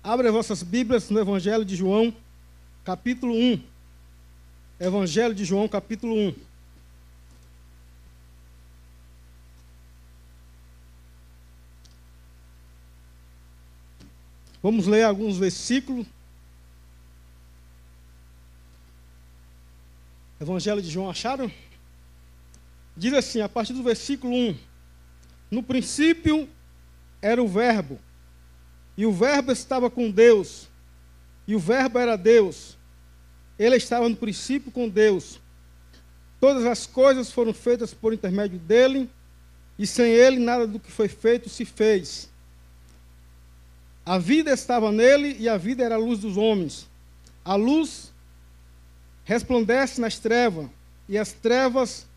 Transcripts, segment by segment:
Abra vossas Bíblias no Evangelho de João, capítulo 1. Evangelho de João, capítulo 1. Vamos ler alguns versículos. Evangelho de João, acharam? Diz assim, a partir do versículo 1. No princípio era o Verbo, e o Verbo estava com Deus, e o Verbo era Deus. Ele estava no princípio com Deus. Todas as coisas foram feitas por intermédio dele, e sem ele nada do que foi feito se fez. A vida estava nele, e a vida era a luz dos homens. A luz resplandece nas trevas, e as trevas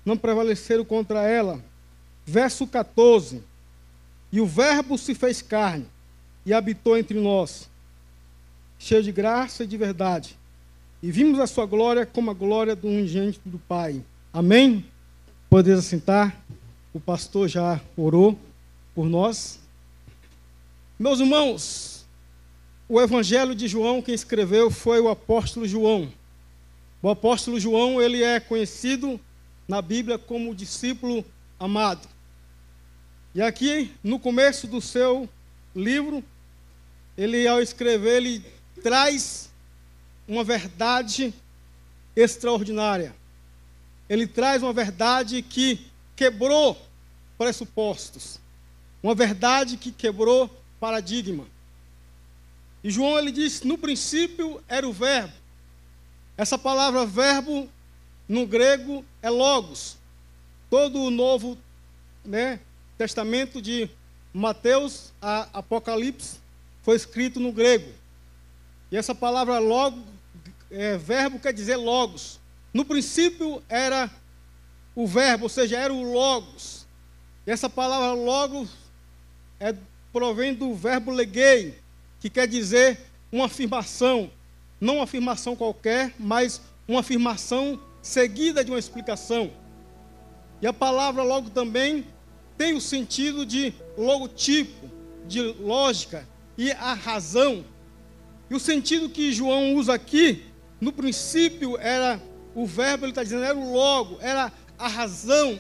não prevaleceram contra ela. Verso 14. E o Verbo se fez carne, e habitou entre nós, cheio de graça e de verdade. E vimos a sua glória como a glória do unigênito do Pai. Amém? Podeis assentar. O pastor já orou por nós. Meus irmãos, o Evangelho de João, quem escreveu foi o apóstolo João. O apóstolo João, ele é conhecido na Bíblia como o discípulo amado. E aqui, no começo do seu livro, ele, ao escrever, ele traz uma verdade extraordinária. Ele traz uma verdade que quebrou pressupostos. Uma verdade que quebrou paradigma. E João, ele diz, no princípio era o Verbo. Essa palavra verbo, no grego, é logos. Todo o Novo Testamento de Mateus a Apocalipse foi escrito no grego. E essa palavra verbo quer dizer logos. No princípio era o verbo, ou seja, era o logos. E essa palavra logos provém do verbo legei, que quer dizer uma afirmação. Não uma afirmação qualquer, mas uma afirmação seguida de uma explicação. E a palavra logo também tem o sentido de logotipo, de lógica e a razão. E o sentido que João usa aqui, no princípio era o verbo, ele está dizendo, era o logo, era a razão.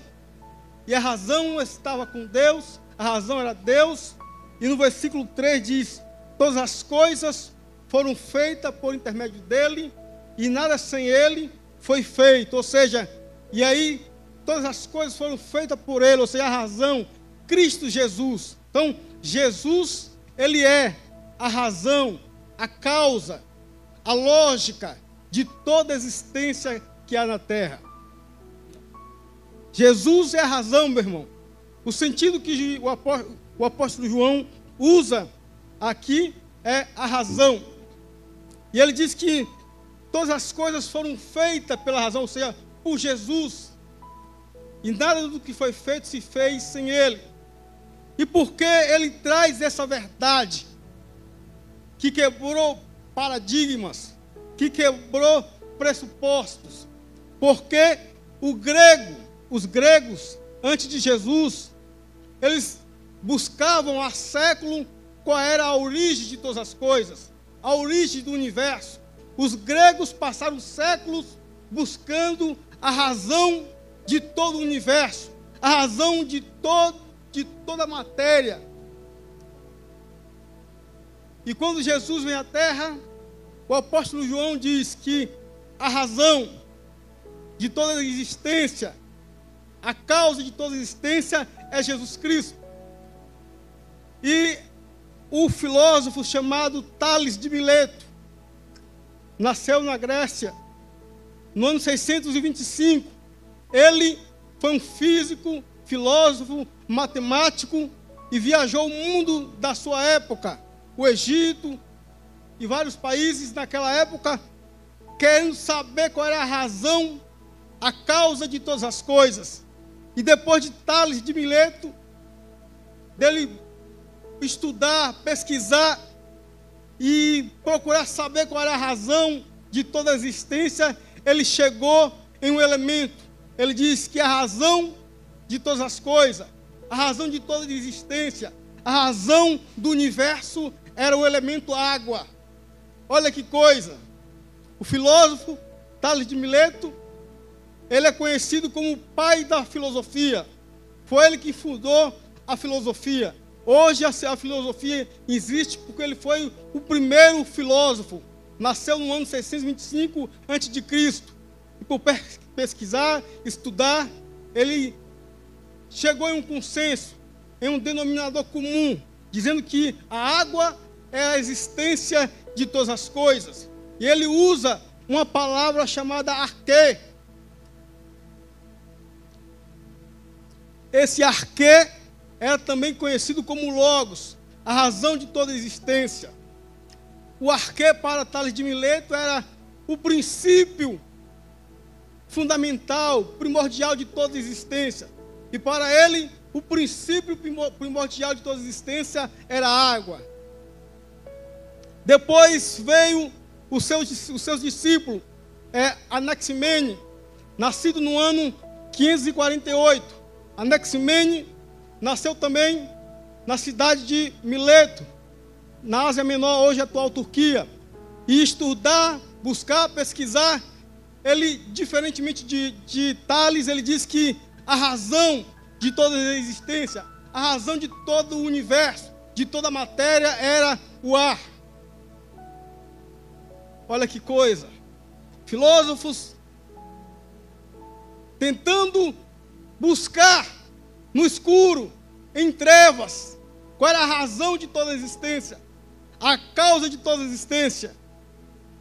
E a razão estava com Deus, a razão era Deus. E no versículo 3 diz, todas as coisas foram feitas por intermédio dele, e nada sem ele foi feito. Ou seja, e aí todas as coisas foram feitas por ele, ou seja, a razão, Cristo Jesus. Então, Jesus, ele é a razão, a causa, a lógica de toda a existência que há na terra. Jesus é a razão, meu irmão. O sentido que o apóstolo João usa aqui é a razão. E ele diz que todas as coisas foram feitas pela razão, ou seja, por Jesus. E nada do que foi feito se fez sem ele. E por que ele traz essa verdade que quebrou paradigmas, que quebrou pressupostos? Porque os gregos, antes de Jesus, eles buscavam há séculos qual era a origem de todas as coisas, a origem do universo. Os gregos passaram séculos buscando a razão de todo o universo, a razão de toda a matéria. E quando Jesus vem à Terra, o apóstolo João diz que a razão de toda a existência, a causa de toda a existência é Jesus Cristo. E o filósofo chamado Tales de Mileto nasceu na Grécia no ano 625. Ele foi um físico, filósofo, matemático e viajou o mundo da sua época, o Egito e vários países naquela época, querendo saber qual era a razão, a causa de todas as coisas. E depois de Tales de Mileto, dele estudar, pesquisar e procurar saber qual era a razão de toda a existência, ele chegou em um elemento. Ele diz que a razão de todas as coisas, a razão de toda a existência, a razão do universo era o elemento água. Olha que coisa. O filósofo Tales de Mileto, ele é conhecido como o pai da filosofia. Foi ele que fundou a filosofia. Hoje a filosofia existe porque ele foi o primeiro filósofo. Nasceu no ano 625 a.C. E por pesquisar, estudar, ele chegou em um consenso, em um denominador comum, dizendo que a água é a existência de todas as coisas. E ele usa uma palavra chamada arquê. Esse arquê era também conhecido como logos, a razão de toda a existência. O arquê para Tales de Mileto era o princípio fundamental, primordial de toda a existência. E para ele, o princípio primordial de toda a existência era a água. Depois veio os seus discípulos, Anaximene, nascido no ano 548. Anaximene nasceu também na cidade de Mileto, na Ásia Menor, hoje atual Turquia. E estudar, buscar, pesquisar, ele, diferentemente de Tales, ele diz que a razão de toda a existência, a razão de todo o universo, de toda a matéria, era o ar. Olha que coisa. Filósofos tentando buscar no escuro, em trevas, qual era a razão de toda a existência, a causa de toda a existência.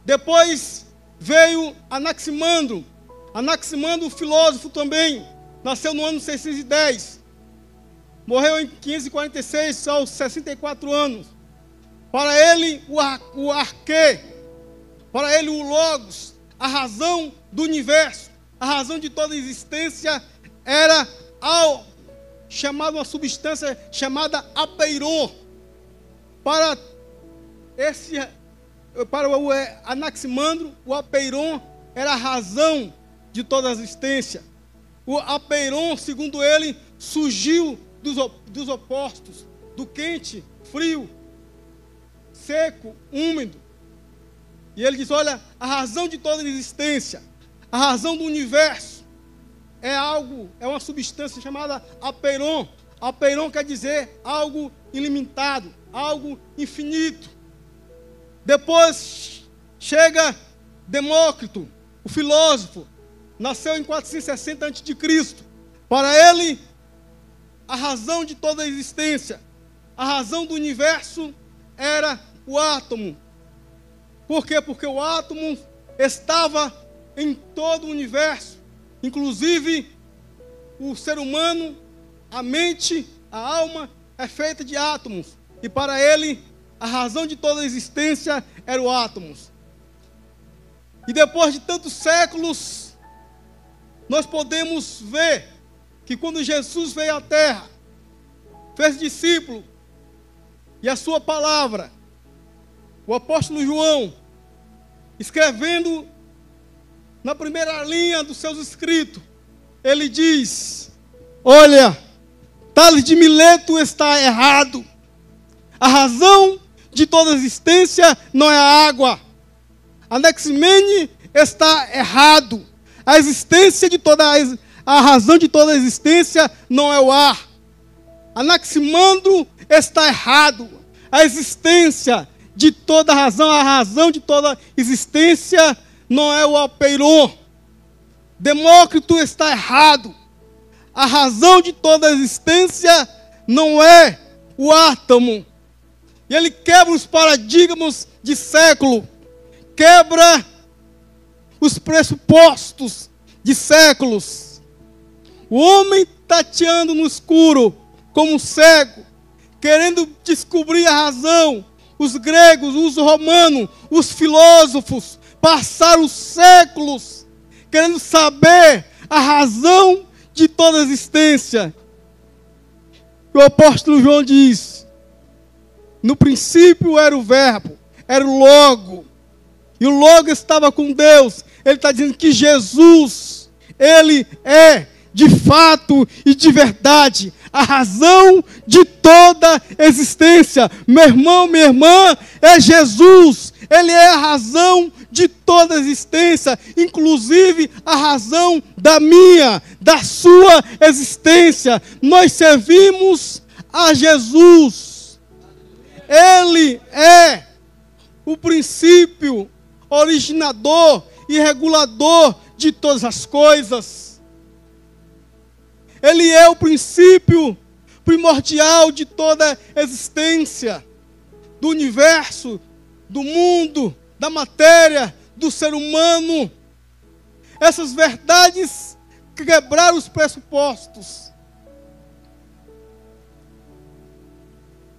Depois veio Anaximandro. Anaximandro, filósofo também, nasceu no ano 610. Morreu em 546, aos 64 anos. Para ele, o arquê, para ele, o logos, a razão do universo, a razão de toda a existência, era chamada uma substância chamada apeiron. Para o Anaximandro, o apeiron era a razão de toda a existência. O apeiron, segundo ele, surgiu dos opostos, do quente, frio, seco, úmido. E ele diz, olha, a razão de toda a existência, a razão do universo, é uma substância chamada apeiron. Apeiron quer dizer algo ilimitado, algo infinito. Depois chega Demócrito, o filósofo, nasceu em 460 a.C. Para ele, a razão de toda a existência, a razão do universo era o átomo. Por quê? Porque o átomo estava em todo o universo. Inclusive, o ser humano, a mente, a alma, é feita de átomos. E para ele, a razão de toda a existência era o átomo. E depois de tantos séculos, nós podemos ver que quando Jesus veio à Terra, fez discípulo, e a sua palavra, o apóstolo João, escrevendo na primeira linha dos seus escritos, ele diz, olha, Tales de Mileto está errado. A razão de toda a existência não é a água. Anaximene está errado. A existência de a razão de toda a existência não é o ar. Anaximandro está errado. A existência de toda a razão de toda a existência não é o apeiron. Demócrito está errado. A razão de toda a existência não é o átomo. E ele quebra os paradigmas de século, quebra os pressupostos de séculos. O homem tateando no escuro como um cego, querendo descobrir a razão. Os gregos, os romanos, os filósofos passaram séculos querendo saber a razão de toda a existência. O apóstolo João diz, no princípio era o verbo, era o logo, e o logo estava com Deus. Ele está dizendo que Jesus, ele é de fato e de verdade, a razão de toda existência. Meu irmão, minha irmã, é Jesus. Ele é a razão de toda existência, inclusive a razão da minha, da sua existência. Nós servimos a Jesus. Ele é o princípio originador e regulador de todas as coisas. Ele é o princípio primordial de toda a existência, do universo, do mundo, da matéria, do ser humano. Essas verdades quebraram os pressupostos.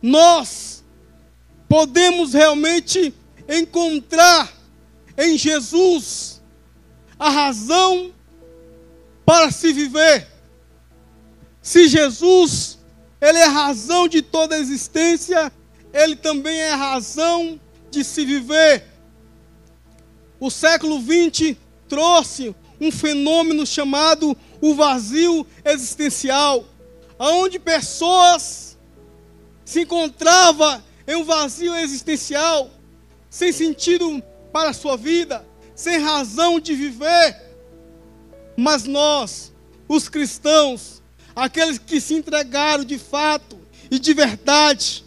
Nós podemos realmente encontrar em Jesus a razão para se viver. Se Jesus, Ele é a razão de toda a existência, Ele também é a razão de se viver. O século XX trouxe um fenômeno chamado o vazio existencial, onde pessoas se encontravam em um vazio existencial, sem sentido para a sua vida, sem razão de viver. Mas nós, os cristãos, aqueles que se entregaram de fato e de verdade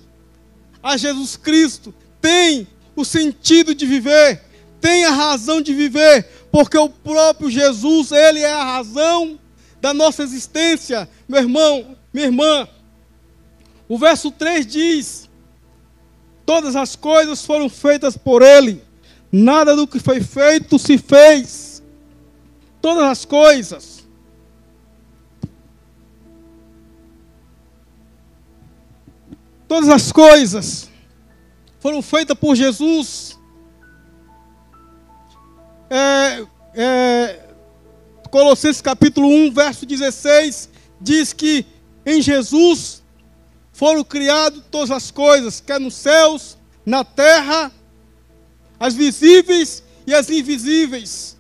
a Jesus Cristo, têm o sentido de viver, têm a razão de viver, porque o próprio Jesus, Ele é a razão da nossa existência. Meu irmão, minha irmã, o verso 3 diz: todas as coisas foram feitas por Ele, nada do que foi feito se fez. Todas as coisas. Todas as coisas foram feitas por Jesus. Colossenses capítulo 1, verso 16, diz que em Jesus foram criadas todas as coisas, quer nos céus, na terra, as visíveis e as invisíveis.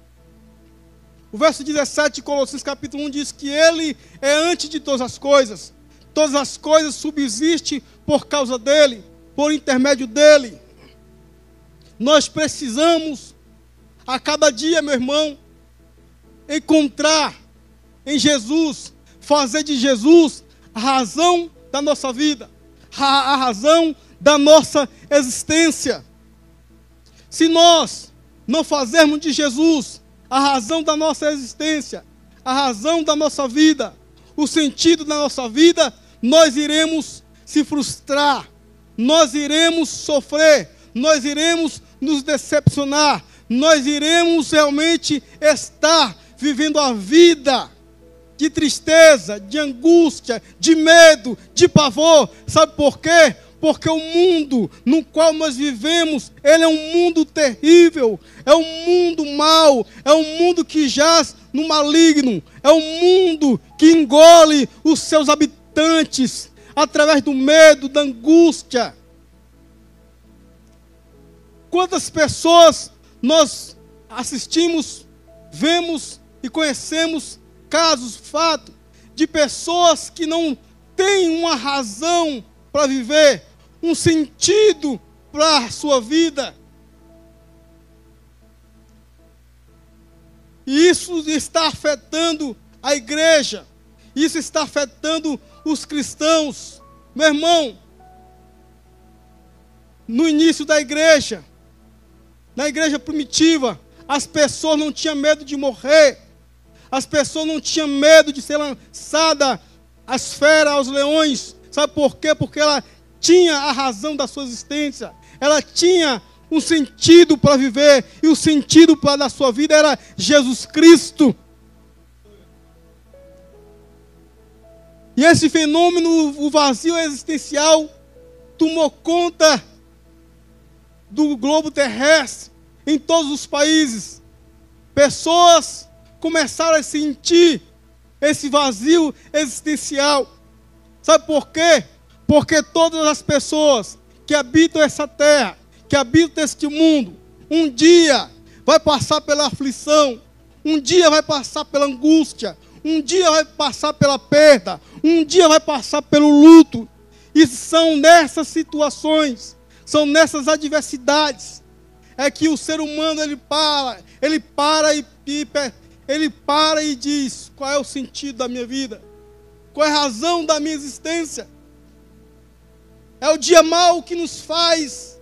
O verso 17 de Colossenses capítulo 1 diz que Ele é antes de todas as coisas. Todas as coisas subsistem por causa dEle, por intermédio dEle. Nós precisamos, a cada dia, meu irmão, encontrar em Jesus, fazer de Jesus a razão da nossa vida, a razão da nossa existência. Se nós não fazermos de Jesus a razão da nossa existência, a razão da nossa vida, o sentido da nossa vida, nós iremos se frustrar, nós iremos sofrer, nós iremos nos decepcionar, nós iremos realmente estar vivendo a vida de tristeza, de angústia, de medo, de pavor. Sabe por quê? Porque o mundo no qual nós vivemos, ele é um mundo terrível, é um mundo mau, é um mundo que jaz no maligno, é um mundo que engole os seus habitantes através do medo, da angústia. Quantas pessoas nós assistimos, vemos e conhecemos casos, fatos, de pessoas que não têm uma razão para viver, um sentido para a sua vida. E isso está afetando a igreja, isso está afetando os cristãos. Meu irmão, no início da igreja, na igreja primitiva, as pessoas não tinham medo de morrer, as pessoas não tinham medo de ser lançada às feras, aos leões. Sabe por quê? Porque ela tinha a razão da sua existência, ela tinha um sentido para viver, e o sentido da sua vida era Jesus Cristo. E esse fenômeno, o vazio existencial, tomou conta do globo terrestre, em todos os países. Pessoas começaram a sentir esse vazio existencial. Sabe por quê? Porque todas as pessoas que habitam essa terra, que habitam este mundo, um dia vai passar pela aflição, um dia vai passar pela angústia, um dia vai passar pela perda, um dia vai passar pelo luto. E são nessas situações, são nessas adversidades, é que o ser humano ele para e diz: qual é o sentido da minha vida? Qual é a razão da minha existência? É o dia mau que nos faz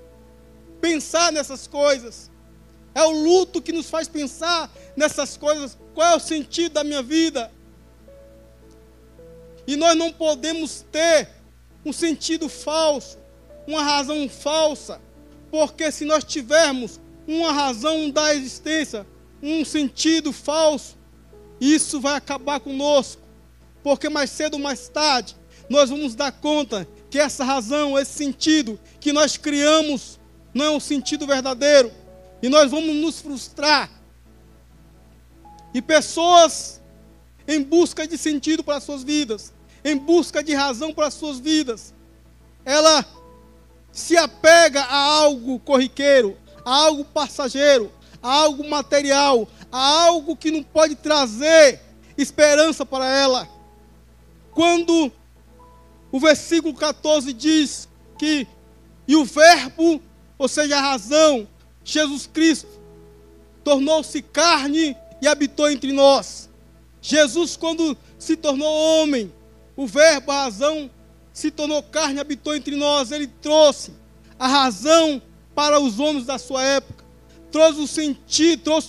pensar nessas coisas. É o luto que nos faz pensar nessas coisas. Qual é o sentido da minha vida? E nós não podemos ter um sentido falso, uma razão falsa, porque se nós tivermos uma razão da existência, um sentido falso, isso vai acabar conosco, porque mais cedo ou mais tarde nós vamos dar conta que essa razão, esse sentido que nós criamos não é um sentido verdadeiro, e nós vamos nos frustrar. E pessoas em busca de sentido para as suas vidas, em busca de razão para as suas vidas, ela se apega a algo corriqueiro, a algo passageiro, a algo material, a algo que não pode trazer esperança para ela. Quando o versículo 14 diz que, e o verbo, ou seja, a razão, Jesus Cristo, tornou-se carne e habitou entre nós. Jesus, quando se tornou homem, o verbo, a razão, se tornou carne e habitou entre nós. Ele trouxe a razão para os homens da sua época. Trouxe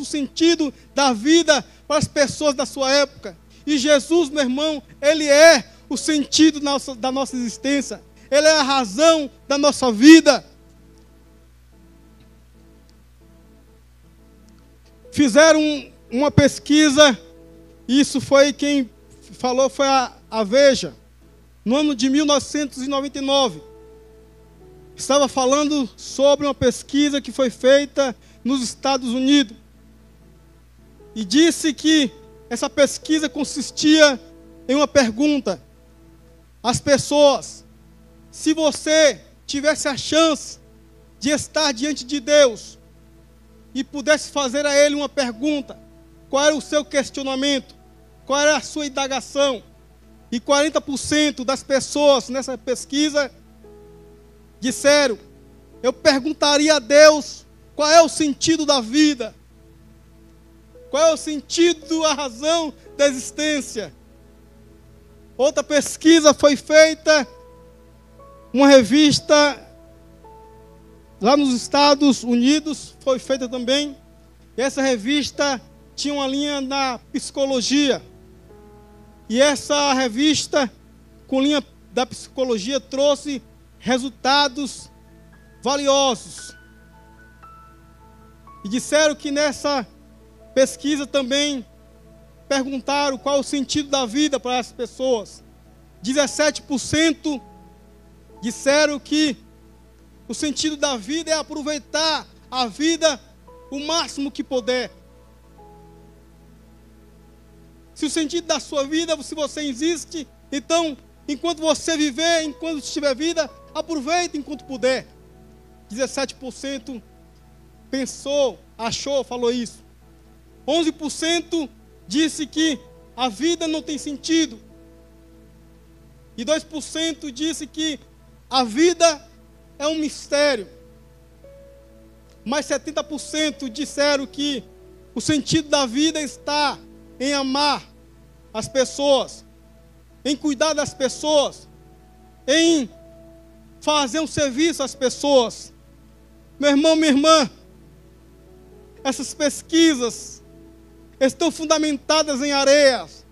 o sentido da vida para as pessoas da sua época. E Jesus, meu irmão, ele é o sentido da nossa existência. Ele é a razão da nossa vida. Fizeram uma pesquisa, isso foi quem falou, foi a Veja, no ano de 1999. Estava falando sobre uma pesquisa que foi feita nos Estados Unidos. E disse que essa pesquisa consistia em uma pergunta às pessoas: se você tivesse a chance de estar diante de Deus e pudesse fazer a Ele uma pergunta, qual era o seu questionamento? Qual era a sua indagação? E 40% das pessoas nessa pesquisa disseram: eu perguntaria a Deus qual é o sentido da vida, qual é o sentido, a razão da existência. Outra pesquisa foi feita, uma revista lá nos Estados Unidos, foi feita também. E essa revista tinha uma linha na psicologia. E essa revista, com linha da psicologia, trouxe resultados valiosos. E disseram que nessa pesquisa também perguntaram qual o sentido da vida para as pessoas. 17% disseram que o sentido da vida é aproveitar a vida o máximo que puder. Se o sentido da sua vida, se você existe, então, enquanto você viver, enquanto estiver vida, aproveite enquanto puder. 17% pensou, achou, falou isso. 11% disse que a vida não tem sentido. E 2% disse que a vida é um mistério. Mas 70% disseram que o sentido da vida está em amar as pessoas, em cuidar das pessoas, em fazer um serviço às pessoas. Meu irmão, minha irmã, essas pesquisas estão fundamentadas em areias,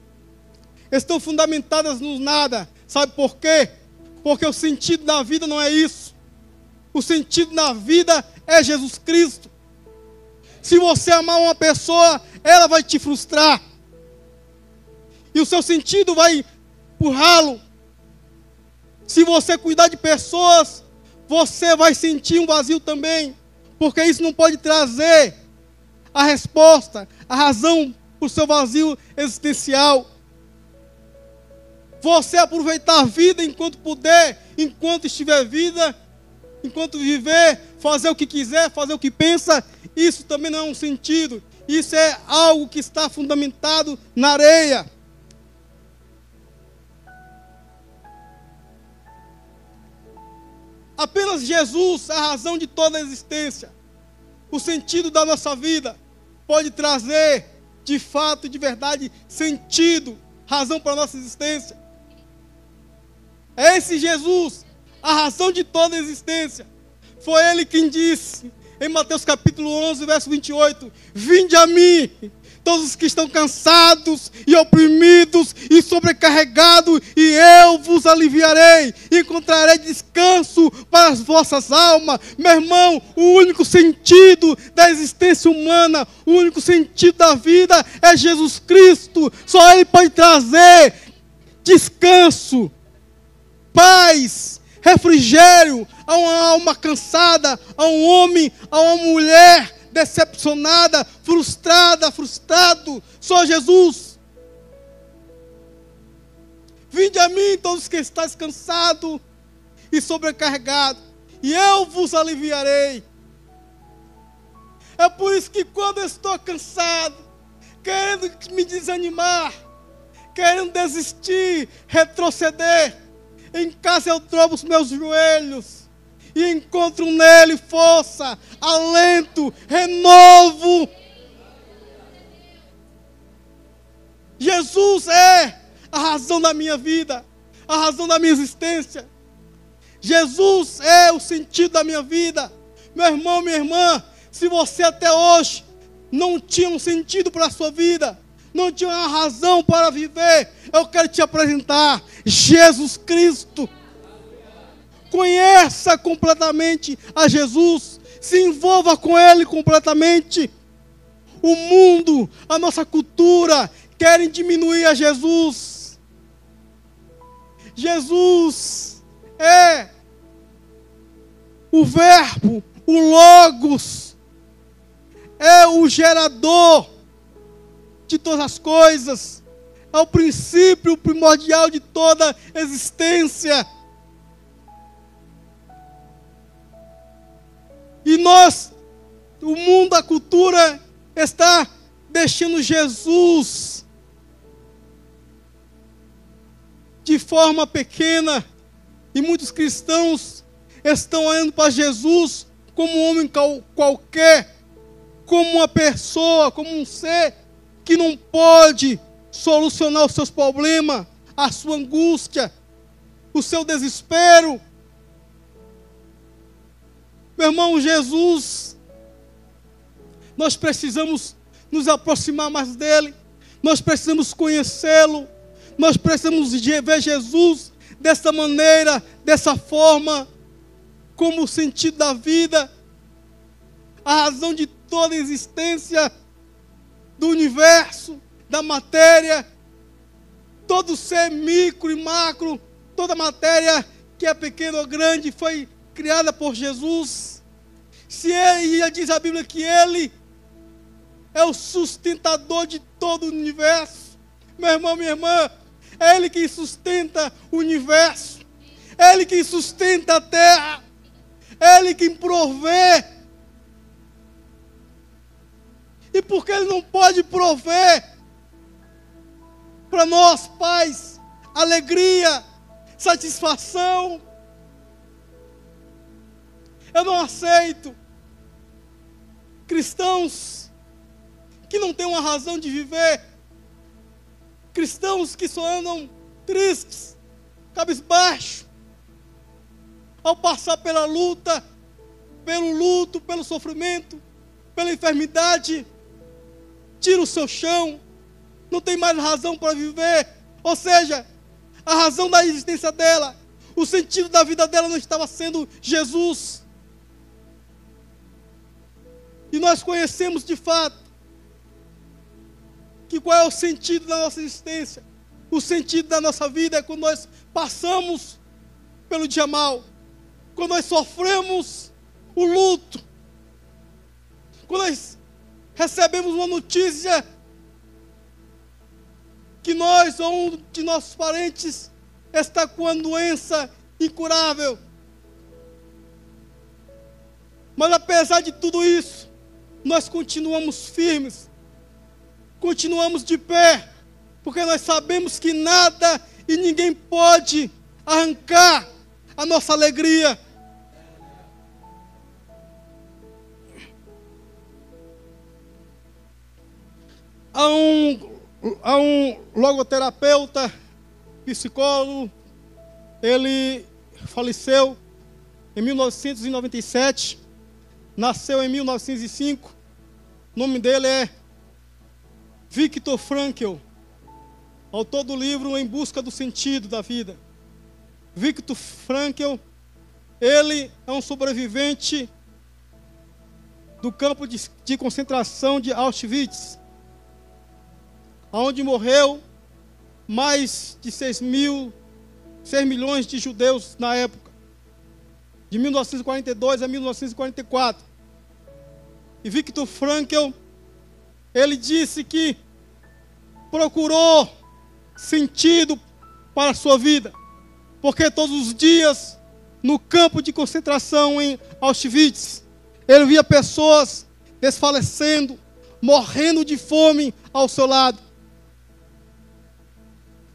estão fundamentadas no nada. Sabe por quê? Porque o sentido da vida não é isso. O sentido da vida é Jesus Cristo. Se você amar uma pessoa, ela vai te frustrar. E o seu sentido vai empurrá-lo. Se você cuidar de pessoas, você vai sentir um vazio também. Porque isso não pode trazer a resposta, a razão para o seu vazio existencial. Você aproveitar a vida enquanto puder, enquanto estiver vida, enquanto viver, fazer o que quiser, fazer o que pensa, isso também não é um sentido. Isso é algo que está fundamentado na areia. Apenas Jesus, a razão de toda a existência, o sentido da nossa vida, pode trazer, de fato e de verdade, sentido, razão para a nossa existência. É esse Jesus, a razão de toda a existência. Foi Ele quem disse, em Mateus capítulo 11, verso 28, vinde a mim, todos os que estão cansados e oprimidos e sobrecarregados, e eu vos aliviarei, e encontrarei descanso para as vossas almas. Meu irmão, o único sentido da existência humana, o único sentido da vida é Jesus Cristo. Só Ele pode trazer descanso, paz, refrigério a uma alma cansada, a um homem, a uma mulher decepcionada, frustrada, frustrado. Só Jesus. Vinde a mim, todos que estáis cansados e sobrecarregados, e eu vos aliviarei. É por isso que quando eu estou cansado, querendo me desanimar, querendo desistir, retroceder, em casa eu trobo os meus joelhos e encontro nele força, alento, renovo. Jesus é a razão da minha vida, a razão da minha existência. Jesus é o sentido da minha vida. Meu irmão, minha irmã, se você até hoje não tinha um sentido para a sua vida, não tinha uma razão para viver, eu quero te apresentar Jesus Cristo. Conheça completamente a Jesus, se envolva com Ele completamente. O mundo, a nossa cultura, querem diminuir a Jesus. Jesus é o Verbo, o Logos, é o gerador de todas as coisas, é o princípio primordial de toda existência. E nós, o mundo, a cultura, está deixando Jesus de forma pequena. E muitos cristãos estão olhando para Jesus como um homem qualquer, como uma pessoa, como um ser que não pode solucionar os seus problemas, a sua angústia, o seu desespero. Meu irmão, Jesus, nós precisamos nos aproximar mais dele, nós precisamos conhecê-lo, nós precisamos ver Jesus dessa maneira, dessa forma, como o sentido da vida, a razão de toda a existência do universo, da matéria, todo ser micro e macro, toda matéria que é pequena ou grande foi criada por Jesus. Se Ele, diz a Bíblia que Ele é o sustentador de todo o universo. Meu irmão, minha irmã, é Ele que sustenta o universo, é Ele que sustenta a terra, é Ele quem provê. E porque Ele não pode prover para nós, pais, alegria, satisfação, eu não aceito cristãos que não têm uma razão de viver, cristãos que só andam tristes, cabisbaixo, ao passar pela luta, pelo luto, pelo sofrimento, pela enfermidade, tira o seu chão, não tem mais razão para viver. Ou seja, a razão da existência dela, o sentido da vida dela não estava sendo Jesus. E nós conhecemos de fato que qual é o sentido da nossa existência. O sentido da nossa vida é quando nós passamos pelo dia mal, quando nós sofremos o luto, quando nós recebemos uma notícia que nós ou um de nossos parentes está com uma doença incurável. Mas apesar de tudo isso, nós continuamos firmes, continuamos de pé, porque nós sabemos que nada e ninguém pode arrancar a nossa alegria, há um logoterapeuta, psicólogo, ele faleceu em 1997, nasceu em 1905, o nome dele é Viktor Frankl, autor do livro Em Busca do Sentido da Vida. Viktor Frankl, ele é um sobrevivente do campo de concentração de Auschwitz, onde morreu mais de 6 milhões de judeus na época, de 1942 a 1944. E Viktor Frankl, ele disse que procurou sentido para a sua vida, porque todos os dias, no campo de concentração em Auschwitz, ele via pessoas desfalecendo, morrendo de fome ao seu lado.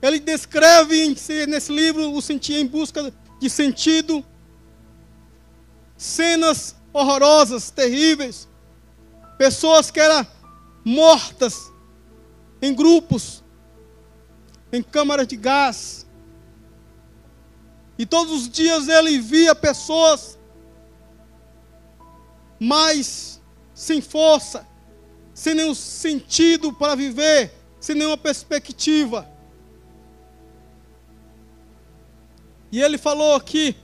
Ele descreve nesse livro o Em Busca de Sentido, cenas horrorosas, terríveis, pessoas que eram mortas em grupos, em câmaras de gás. E todos os dias ele via pessoas mais sem força, sem nenhum sentido para viver, sem nenhuma perspectiva. E ele falou que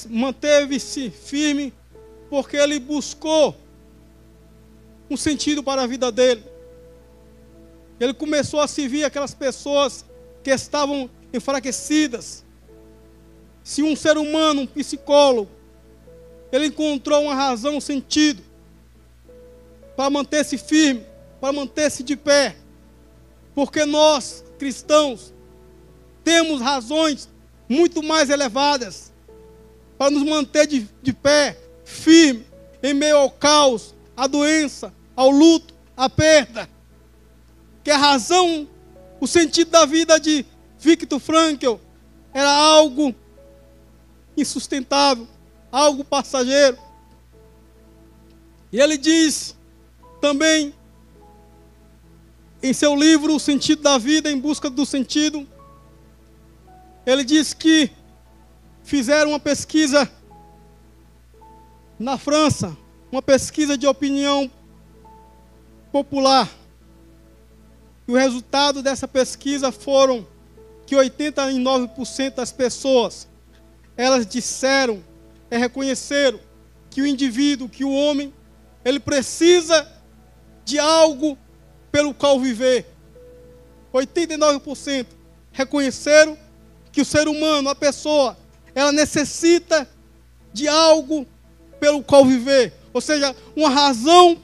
manteve-se firme porque ele buscou um sentido para a vida dele. Ele começou a servir aquelas pessoas que estavam enfraquecidas. Se um ser humano, um psicólogo, ele encontrou uma razão, um sentido para manter-se firme, para manter-se de pé, porque nós, cristãos, temos razões muito mais elevadas para nos manter de pé, firme, em meio ao caos, à doença, ao luto, à perda. Que a razão, o sentido da vida de Viktor Frankl era algo insustentável, algo passageiro. E ele diz também em seu livro O Sentido da Vida, Em Busca do Sentido, ele diz que fizeram uma pesquisa na França, uma pesquisa de opinião popular. E o resultado dessa pesquisa foram que 89% das pessoas, elas disseram, reconheceram que o indivíduo, que o homem, ele precisa de algo pelo qual viver. 89% reconheceram que o ser humano, a pessoa, ela necessita de algo pelo qual viver. Ou seja, uma razão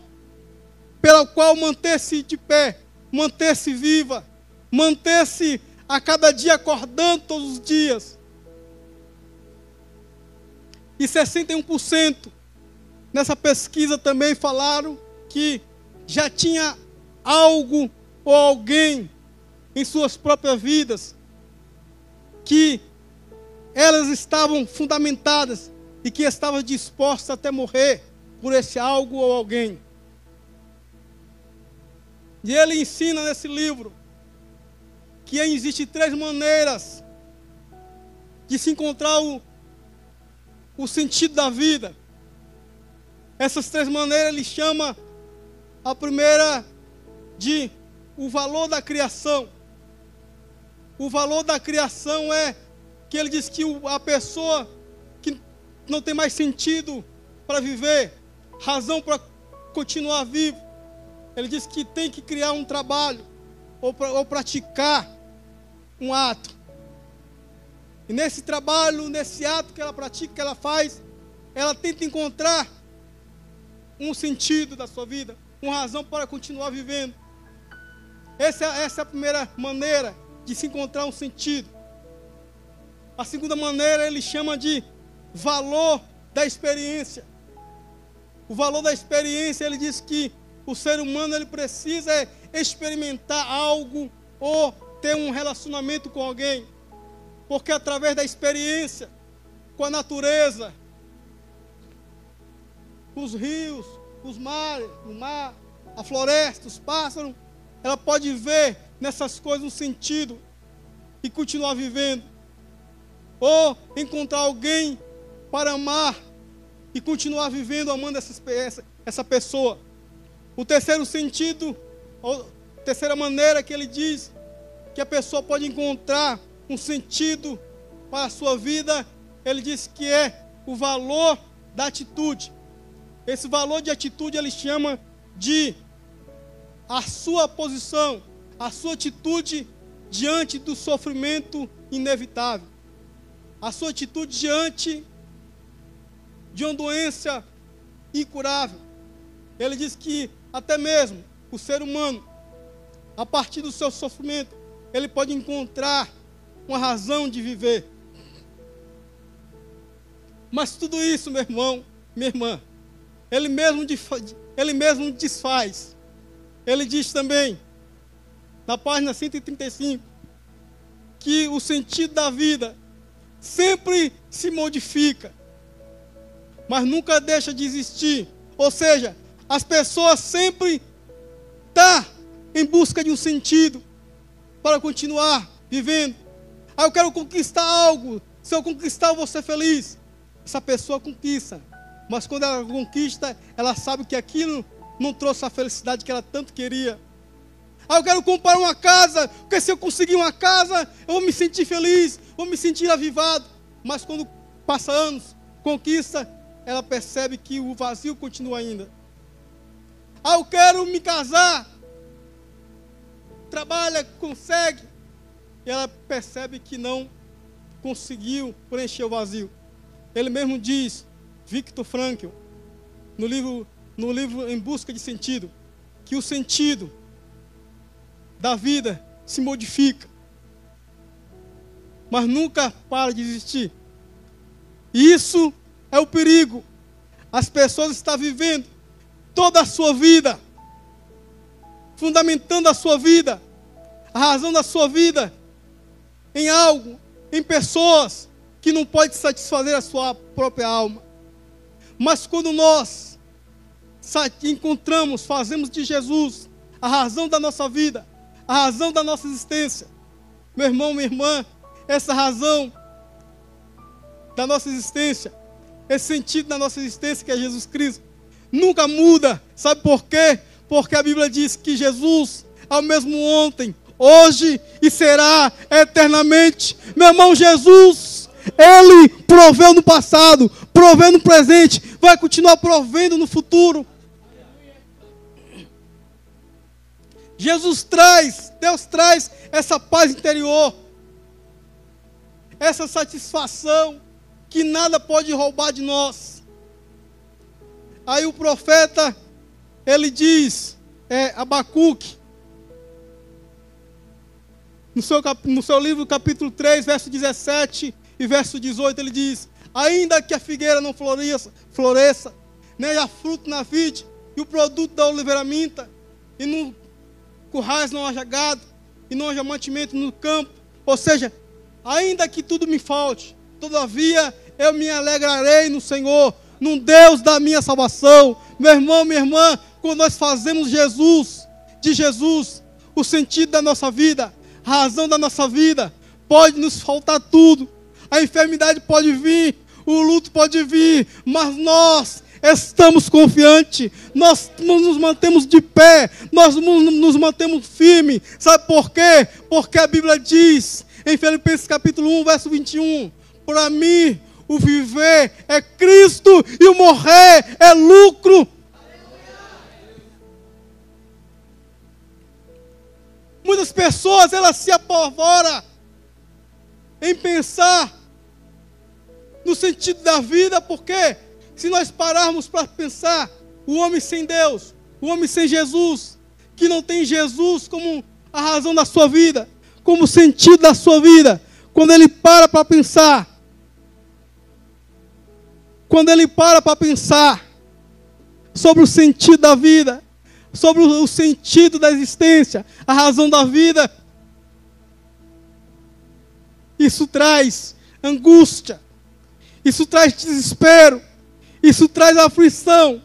pela qual manter-se de pé, manter-se viva, manter-se a cada dia acordando todos os dias. E 61% nessa pesquisa também falaram que já tinha algo ou alguém em suas próprias vidas que elas estavam fundamentadas e que estavam dispostas até morrer por esse algo ou alguém. E ele ensina nesse livro que existem 3 maneiras de se encontrar o sentido da vida. Essas 3 maneiras ele chama a primeira de o valor da criação. O valor da criação é que ele diz que a pessoa que não tem mais sentido para viver, razão para continuar vivo, ele diz que tem que criar um trabalho ou praticar um ato. E nesse trabalho, nesse ato que ela pratica, que ela faz, ela tenta encontrar um sentido da sua vida, uma razão para continuar vivendo. Essa é a primeira maneira de se encontrar um sentido. A segunda maneira ele chama de valor da experiência. O valor da experiência, ele diz que o ser humano ele precisa experimentar algo ou ter um relacionamento com alguém. Porque através da experiência com a natureza, os rios, os mares, o mar, a floresta, os pássaros, ela pode ver nessas coisas um sentido e continuar vivendo. Ou encontrar alguém para amar e continuar vivendo, amando essa pessoa. O terceiro sentido, ou terceira maneira que ele diz que a pessoa pode encontrar um sentido para a sua vida, ele diz que é o valor da atitude. Esse valor de atitude ele chama de a sua posição, a sua atitude diante do sofrimento inevitável. A sua atitude diante de uma doença incurável. Ele diz que até mesmo o ser humano, a partir do seu sofrimento, ele pode encontrar uma razão de viver. Mas tudo isso, meu irmão, minha irmã, ele mesmo desfaz. Ele diz também, na página 135, que o sentido da vida sempre se modifica, mas nunca deixa de existir. Ou seja, as pessoas sempre estão em busca de um sentido para continuar vivendo. Eu quero conquistar algo. Se eu conquistar, eu vou ser feliz. Essa pessoa conquista, mas quando ela conquista, ela sabe que aquilo não trouxe a felicidade que ela tanto queria. Eu quero comprar uma casa, porque se eu conseguir uma casa, eu vou me sentir feliz, vou me sentir avivado. Mas quando passa anos, conquista, ela percebe que o vazio continua ainda. Eu quero me casar, trabalha, consegue, e ela percebe que não conseguiu preencher o vazio. Ele mesmo diz, Viktor Frankl, no livro Em Busca de Sentido, que o sentido da vida se modifica, mas nunca para de existir. E isso é o perigo. As pessoas estão vivendo toda a sua vida, fundamentando a sua vida, a razão da sua vida, em algo, em pessoas que não pode satisfazer a sua própria alma. Mas quando nós encontramos, fazemos de Jesus a razão da nossa vida, a razão da nossa existência, meu irmão, minha irmã, essa razão da nossa existência, esse sentido da nossa existência que é Jesus Cristo, nunca muda. Sabe por quê? Porque a Bíblia diz que Jesus é o mesmo ontem, hoje e será eternamente. Meu irmão, Jesus, Ele proveu no passado, proveu no presente, vai continuar provendo no futuro. Jesus traz, Deus traz essa paz interior, essa satisfação que nada pode roubar de nós. Aí o profeta, ele diz, Abacuque, no seu livro capítulo 3, verso 17 e verso 18, ele diz: ainda que a figueira não floresça, nem há fruto na vide, e o produto da oliveira minta, e no currais não haja gado, e não haja mantimento no campo, ou seja, ainda que tudo me falte, todavia eu me alegrarei no Senhor, no Deus da minha salvação. Meu irmão, minha irmã, quando nós fazemos de Jesus, o sentido da nossa vida, a razão da nossa vida, pode nos faltar tudo, a enfermidade pode vir, o luto pode vir, mas nós estamos confiantes, nós nos mantemos de pé, nós nos mantemos firmes. Sabe por quê? Porque a Bíblia diz, em Filipenses capítulo 1, verso 21, para mim o viver é Cristo e o morrer é lucro. Muitas pessoas, elas se apavoram em pensar no sentido da vida, porque se nós pararmos para pensar, o homem sem Deus, o homem sem Jesus, que não tem Jesus como a razão da sua vida, como sentido da sua vida, quando ele para pensar, sobre o sentido da vida, sobre o sentido da existência, a razão da vida, isso traz angústia, isso traz desespero, isso traz aflição.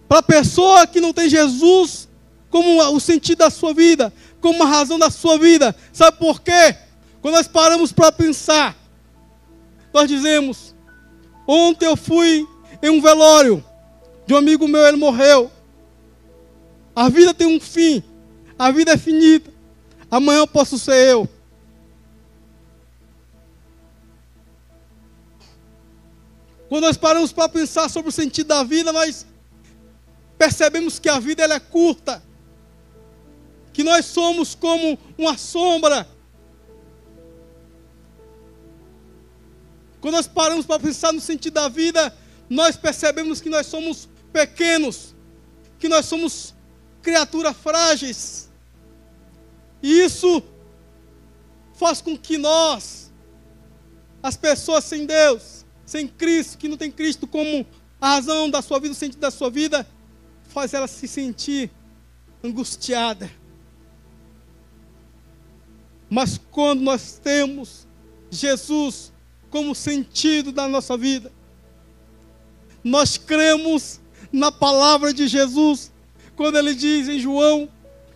Para a pessoa que não tem Jesus como o sentido da sua vida, como a razão da sua vida. Sabe por quê? Quando nós paramos para pensar, nós dizemos: ontem eu fui em um velório de um amigo meu, ele morreu. A vida tem um fim, a vida é finita. Amanhã eu posso ser eu. Quando nós paramos para pensar sobre o sentido da vida, nós percebemos que a vida ela é curta, que nós somos como uma sombra. Quando nós paramos para pensar no sentido da vida, nós percebemos que nós somos pequenos, que nós somos criaturas frágeis. E isso faz com que nós, as pessoas sem Deus, sem Cristo, que não tem Cristo como a razão da sua vida, o sentido da sua vida, faz ela se sentir angustiada. Mas quando nós temos Jesus como sentido da nossa vida, nós cremos na palavra de Jesus, quando ele diz em João,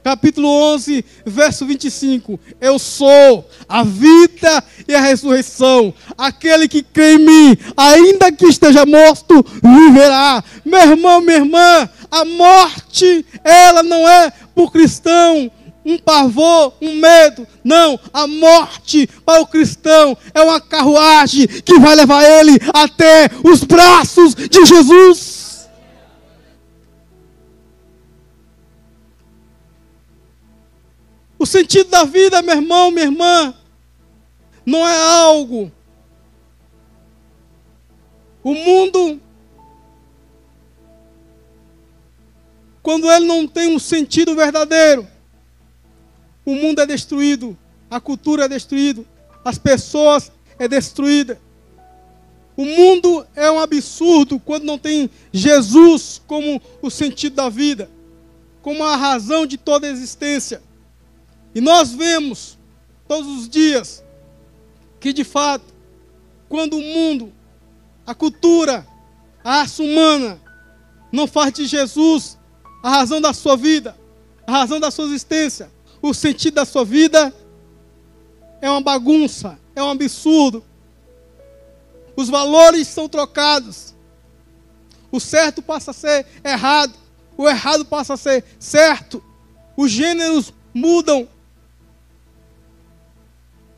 capítulo 11, verso 25, eu sou a vida e a ressurreição, aquele que crê em mim, ainda que esteja morto, viverá. Meu irmão, minha irmã, a morte, ela não é para o cristão um pavor, um medo. Não, a morte para o cristão é uma carruagem que vai levar ele até os braços de Jesus. O sentido da vida, meu irmão, minha irmã, não é algo. O mundo, quando ele não tem um sentido verdadeiro, o mundo é destruído, a cultura é destruída, as pessoas é destruída. O mundo é um absurdo quando não tem Jesus como o sentido da vida, como a razão de toda a existência. E nós vemos todos os dias que, de fato, quando o mundo, a cultura, a raça humana não faz de Jesus a razão da sua vida, a razão da sua existência, o sentido da sua vida, é uma bagunça, é um absurdo. Os valores são trocados. O certo passa a ser errado, o errado passa a ser certo. Os gêneros mudam.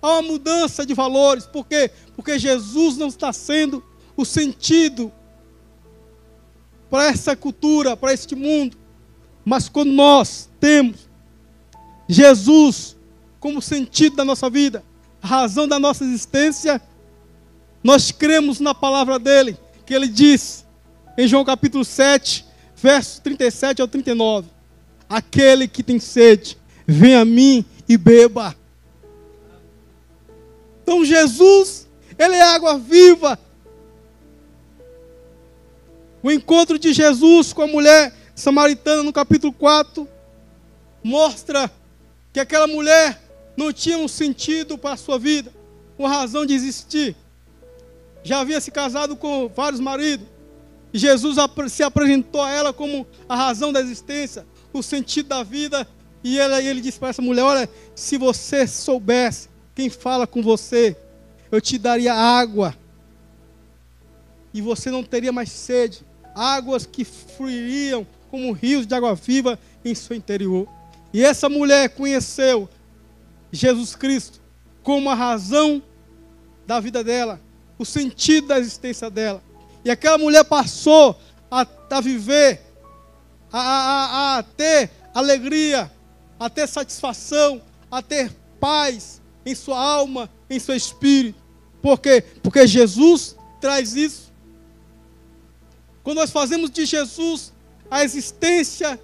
Há uma mudança de valores. Por quê? Porque Jesus não está sendo o sentido para essa cultura, para este mundo. Mas quando nós temos Jesus como sentido da nossa vida, a razão da nossa existência, nós cremos na palavra dele, que ele diz em João capítulo 7, versos 37 ao 39, aquele que tem sede, venha a mim e beba. Então Jesus, ele é água viva. O encontro de Jesus com a mulher samaritana no capítulo 4 mostra que aquela mulher não tinha um sentido para a sua vida, uma razão de existir. Já havia se casado com vários maridos. E Jesus se apresentou a ela como a razão da existência, o sentido da vida. E ele disse para essa mulher: olha, se você soubesse quem fala com você, eu te daria água. E você não teria mais sede. Águas que fluiriam como rios de água viva em seu interior. E essa mulher conheceu Jesus Cristo como a razão da vida dela, o sentido da existência dela. E aquela mulher passou a viver, a ter alegria, a ter satisfação, a ter paz em sua alma, em seu espírito. Por quê? Porque Jesus traz isso. Quando nós fazemos de Jesus a existência,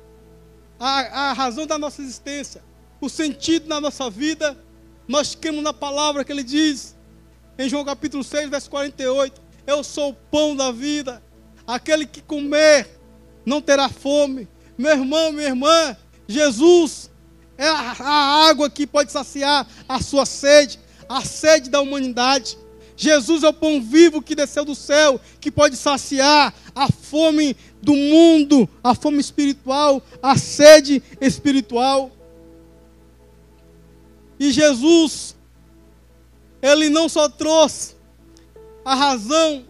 a razão da nossa existência, o sentido da nossa vida, nós cremos na palavra que ele diz em João capítulo 6, verso 48, eu sou o pão da vida, aquele que comer não terá fome. Meu irmão, minha irmã, Jesus é a água que pode saciar a sua sede, a sede da humanidade. Jesus é o pão vivo que desceu do céu, que pode saciar a fome do mundo, a fome espiritual, a sede espiritual. E Jesus, Ele não só trouxe a razão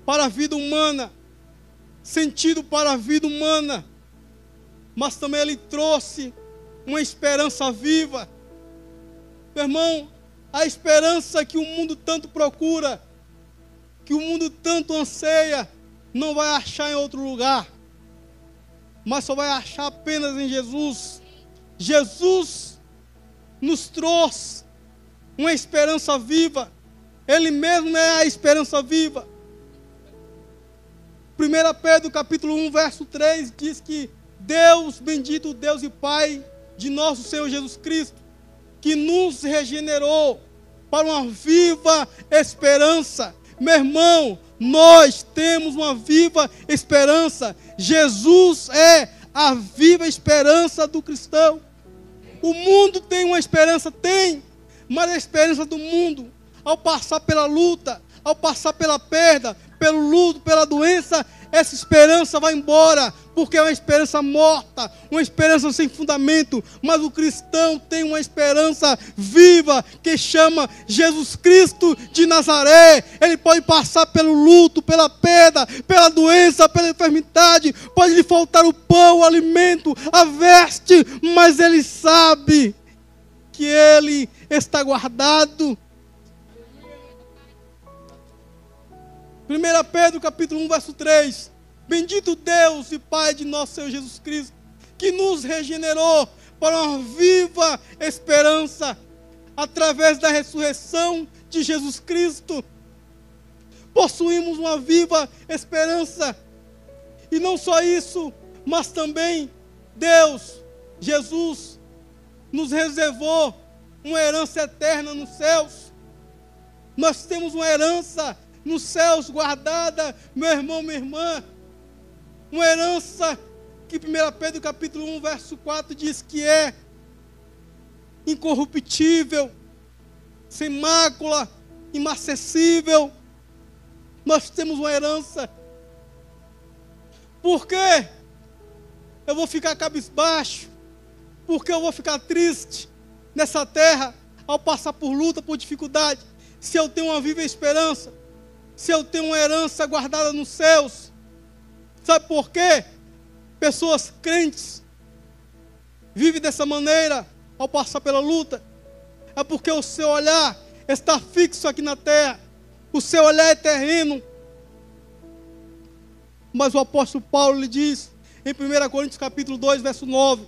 para a vida humana, sentido para a vida humana, mas também Ele trouxe uma esperança viva. Meu irmão, a esperança que o mundo tanto procura, que o mundo tanto anseia, não vai achar em outro lugar, mas só vai achar apenas em Jesus. Jesus nos trouxe uma esperança viva. Ele mesmo é a esperança viva. 1 Pedro capítulo 1, verso 3 diz que Deus, bendito Deus e Pai de nosso Senhor Jesus Cristo, que nos regenerou para uma viva esperança. Meu irmão, nós temos uma viva esperança. Jesus é a viva esperança do cristão. O mundo tem uma esperança, tem, mas a esperança do mundo, ao passar pela luta, ao passar pela perda, pelo luto, pela doença, essa esperança vai embora, porque é uma esperança morta, uma esperança sem fundamento. Mas o cristão tem uma esperança viva, que chama Jesus Cristo de Nazaré. Ele pode passar pelo luto, pela perda, pela doença, pela enfermidade, pode lhe faltar o pão, o alimento, a veste, mas ele sabe que ele está guardado. 1 Pedro capítulo 1, verso 3. Bendito Deus e Pai de nosso Senhor Jesus Cristo, que nos regenerou para uma viva esperança, através da ressurreição de Jesus Cristo. Possuímos uma viva esperança. E não só isso, mas também Deus, Jesus, nos reservou uma herança eterna nos céus. Nós temos uma herança nos céus guardada, meu irmão, minha irmã. Uma herança que 1 Pedro capítulo 1, verso 4 diz que é incorruptível, sem mácula, imacessível. Nós temos uma herança. Por quê? Eu vou ficar cabisbaixo? Por que eu vou ficar triste nessa terra ao passar por luta, por dificuldade? Se eu tenho uma viva esperança, se eu tenho uma herança guardada nos céus. Sabe por quê? Pessoas crentes vivem dessa maneira ao passar pela luta. É porque o seu olhar está fixo aqui na terra. O seu olhar é terreno. Mas o apóstolo Paulo lhe diz, em 1 Coríntios capítulo 2, verso 9,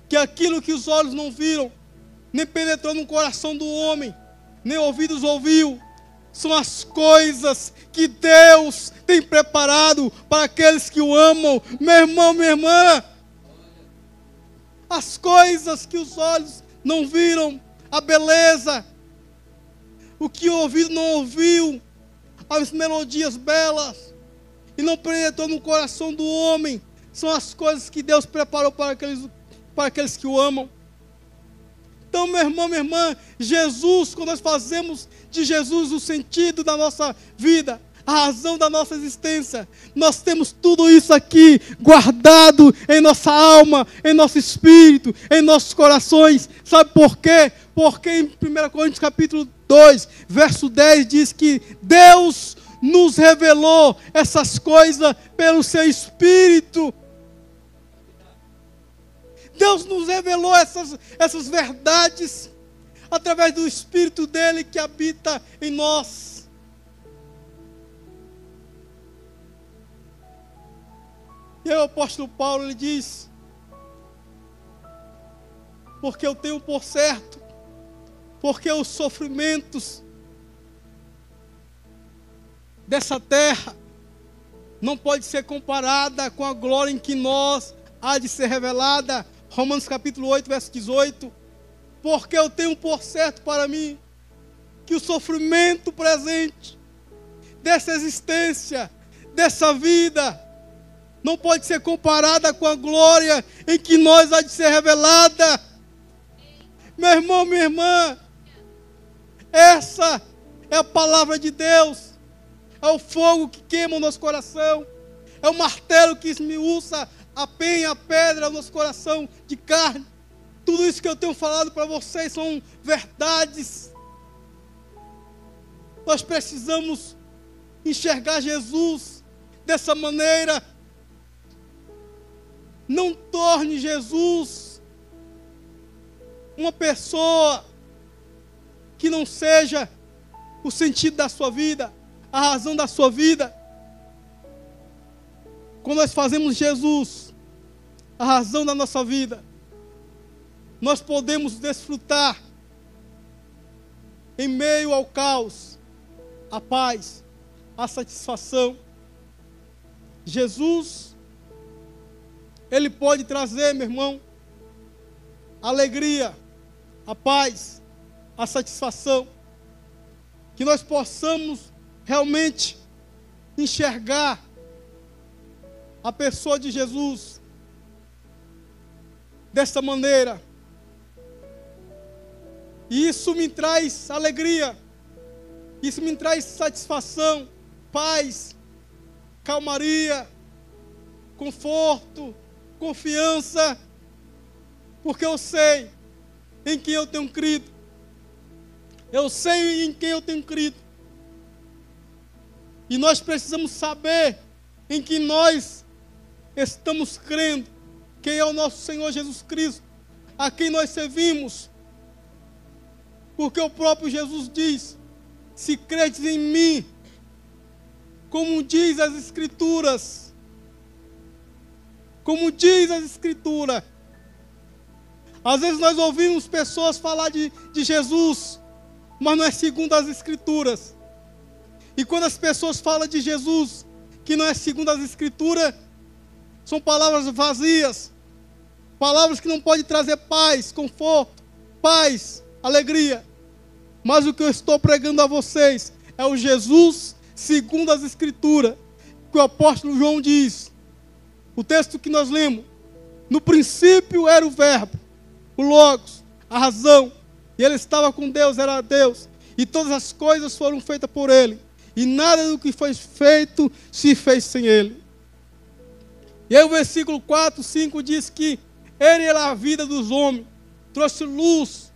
que aquilo que os olhos não viram, nem penetrou no coração do homem, nem ouvidos ouviu, são as coisas que Deus tem preparado para aqueles que o amam. Meu irmão, minha irmã, as coisas que os olhos não viram, a beleza, o que o ouvido não ouviu, as melodias belas, e não penetrou no coração do homem, são as coisas que Deus preparou para aqueles que o amam. Então, meu irmão, minha irmã, Jesus, quando nós fazemos de Jesus o sentido da nossa vida, a razão da nossa existência, nós temos tudo isso aqui guardado em nossa alma, em nosso espírito, em nossos corações. Sabe por quê? Porque em 1 Coríntios capítulo 2, verso 10 diz que Deus nos revelou essas coisas pelo seu Espírito. Deus nos revelou essas verdades através do Espírito dele que habita em nós. E aí o apóstolo Paulo ele diz: porque eu tenho por certo, porque os sofrimentos dessa terra não pode ser comparada com a glória em que nós há de ser revelada. Romanos capítulo 8, verso 18. Porque eu tenho por certo para mim que o sofrimento presente dessa existência, dessa vida, não pode ser comparada com a glória em que nós há de ser revelada. Meu irmão, minha irmã, essa É a palavra de Deus. É o fogo que queima o nosso coração. É o martelo que esmiuça a penha, a pedra, o nosso coração de carne. Tudo isso que eu tenho falado para vocês são verdades. Nós precisamos enxergar Jesus dessa maneira. Não torne Jesus uma pessoa que não seja o sentido da sua vida, a razão da sua vida. Quando nós fazemos Jesus a razão da nossa vida, nós podemos desfrutar, em meio ao caos, a paz, a satisfação. Jesus, Ele pode trazer, meu irmão, a alegria, a paz, a satisfação. Que nós possamos realmente enxergar a pessoa de Jesus dessa maneira. E isso me traz alegria, isso me traz satisfação, paz, calmaria, conforto, confiança, porque eu sei em quem eu tenho crido. Eu sei em quem eu tenho crido. E nós precisamos saber em que nós estamos crendo, quem é o nosso Senhor Jesus Cristo, a quem nós servimos. Porque o próprio Jesus diz: se credes em mim, como diz as Escrituras, como diz as Escrituras. Às vezes nós ouvimos pessoas falar de Jesus, mas não é segundo as Escrituras. E quando as pessoas falam de Jesus, que não é segundo as Escrituras, são palavras vazias, palavras que não podem trazer paz, conforto, paz, alegria. Mas o que eu estou pregando a vocês é o Jesus segundo as Escrituras, que o apóstolo João diz, o texto que nós lemos: no princípio era o verbo, o Logos, a razão, e ele estava com Deus, era Deus, e todas as coisas foram feitas por ele, e nada do que foi feito se fez sem ele. E aí o versículo 4, 5 diz que ele era a vida dos homens, trouxe luz,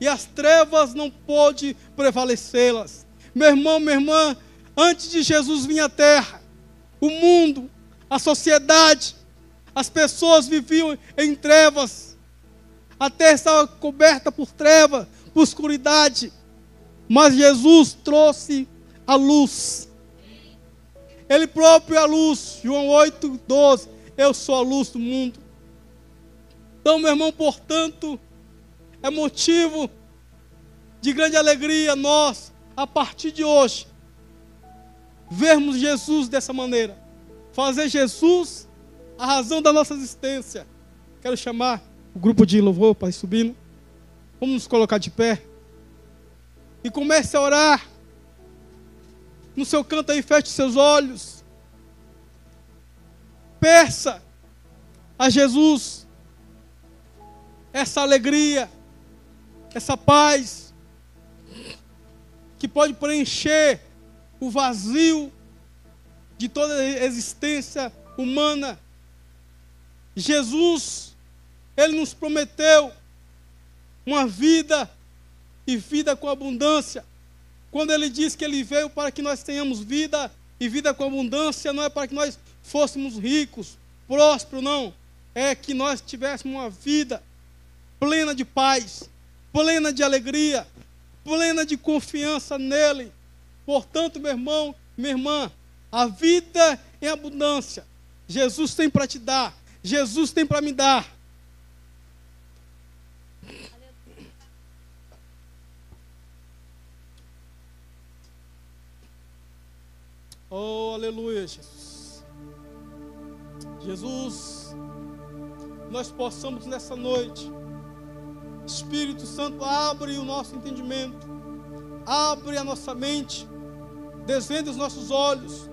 e as trevas não pôde prevalecê-las. Meu irmão, minha irmã, antes de Jesus vir à terra, o mundo, a sociedade, as pessoas viviam em trevas. A terra estava coberta por trevas, por escuridade. Mas Jesus trouxe a luz. Ele próprio é a luz. João 8:12. Eu sou a luz do mundo. Então, meu irmão, portanto, é motivo de grande alegria nós, a partir de hoje, vermos Jesus dessa maneira. Fazer Jesus a razão da nossa existência. Quero chamar o grupo de louvor para ir subindo. Vamos nos colocar de pé. E comece a orar. No seu canto aí, feche seus olhos. Peça a Jesus essa alegria, essa paz, que pode preencher o vazio de toda a existência humana. Jesus, Ele nos prometeu uma vida e vida com abundância. Quando Ele diz que Ele veio para que nós tenhamos vida e vida com abundância, não é para que nós fôssemos ricos, prósperos, não. É que nós tivéssemos uma vida plena de paz, plena de alegria, plena de confiança nele. Portanto, meu irmão, minha irmã, a vida em abundância, Jesus tem para te dar, Jesus tem para me dar. Oh, aleluia, Jesus. Jesus, nós possamos nessa noite, Espírito Santo, abre o nosso entendimento, abre a nossa mente, desvenda os nossos olhos,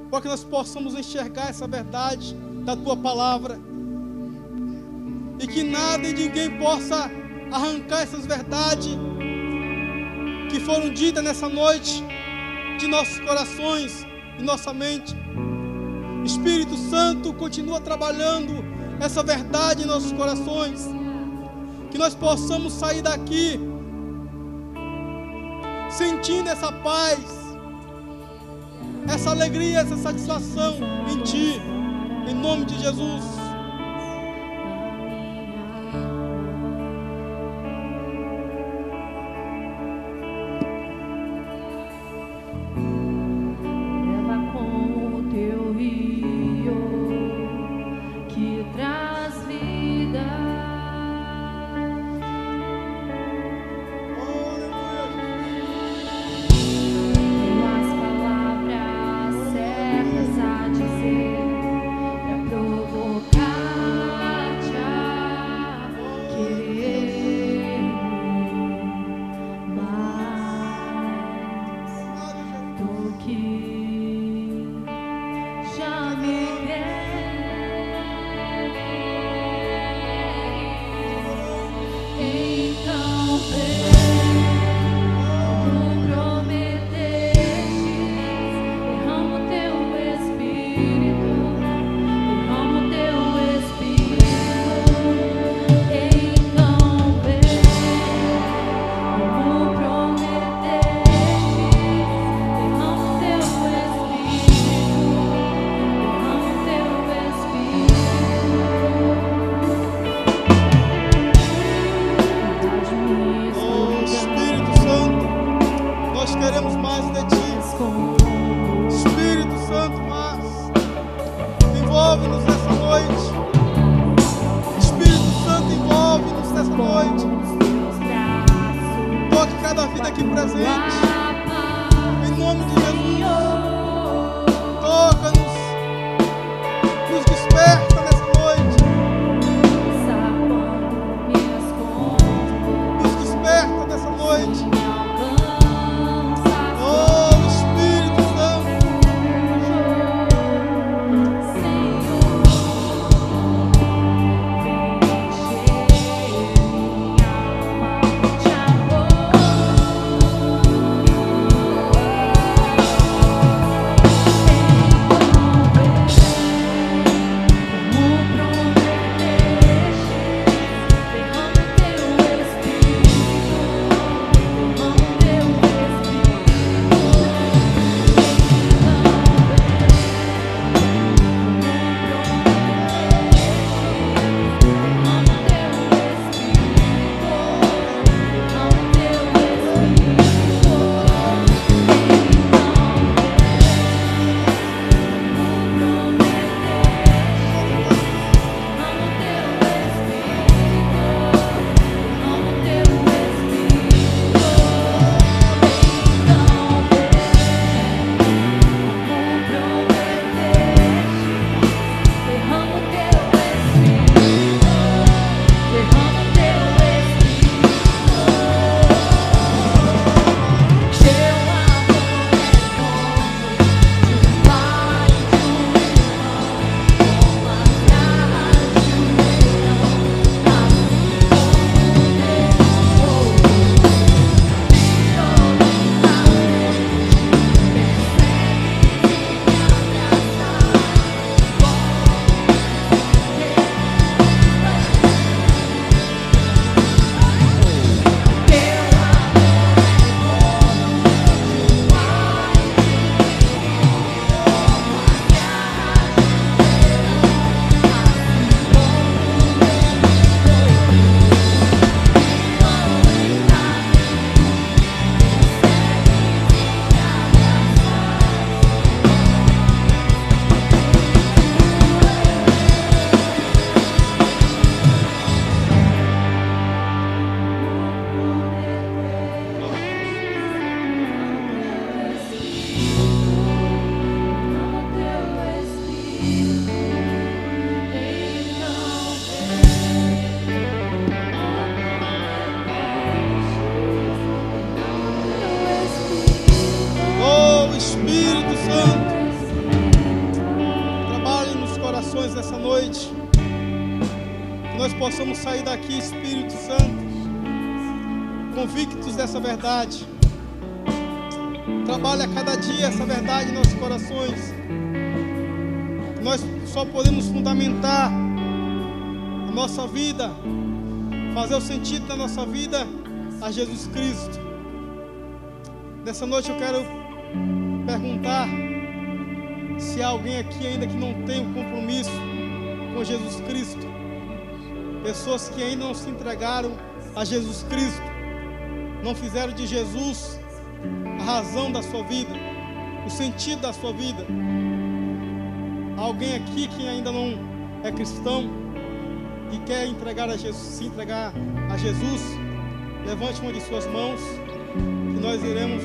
para que nós possamos enxergar essa verdade da Tua Palavra, e que nada e ninguém possa arrancar essas verdades que foram ditas nessa noite de nossos corações e nossa mente. Espírito Santo, continua trabalhando essa verdade em nossos corações, que nós possamos sair daqui sentindo essa paz, essa alegria, essa satisfação em Ti, em nome de Jesus. Possamos sair daqui, Espírito Santo, convictos dessa verdade, Trabalha a cada dia essa verdade em nossos corações. Nós só podemos fundamentar a nossa vida, fazer o sentido da nossa vida a Jesus Cristo. Nessa noite eu quero perguntar se há alguém aqui ainda que não tem um compromisso com Jesus Cristo. Pessoas que ainda não se entregaram a Jesus Cristo, não fizeram de Jesus a razão da sua vida, o sentido da sua vida. Alguém aqui que ainda não é cristão e quer entregar a Jesus, se entregar a Jesus, levante uma de suas mãos, que nós iremos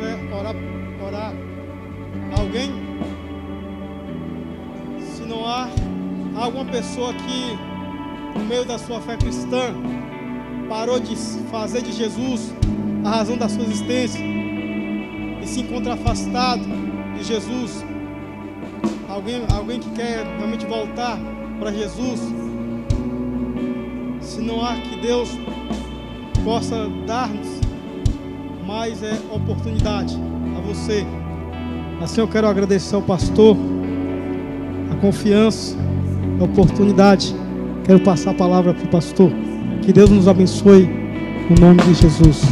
orar. Alguém? Se não há alguma pessoa que no meio da sua fé cristã parou de fazer de Jesus a razão da sua existência e se encontra afastado de Jesus, alguém que quer realmente voltar para Jesus, se não há, que Deus possa dar-nos mais oportunidade a você. Assim eu quero agradecer ao pastor a confiança, a oportunidade. Quero passar a palavra para o pastor. Que Deus nos abençoe, no nome de Jesus.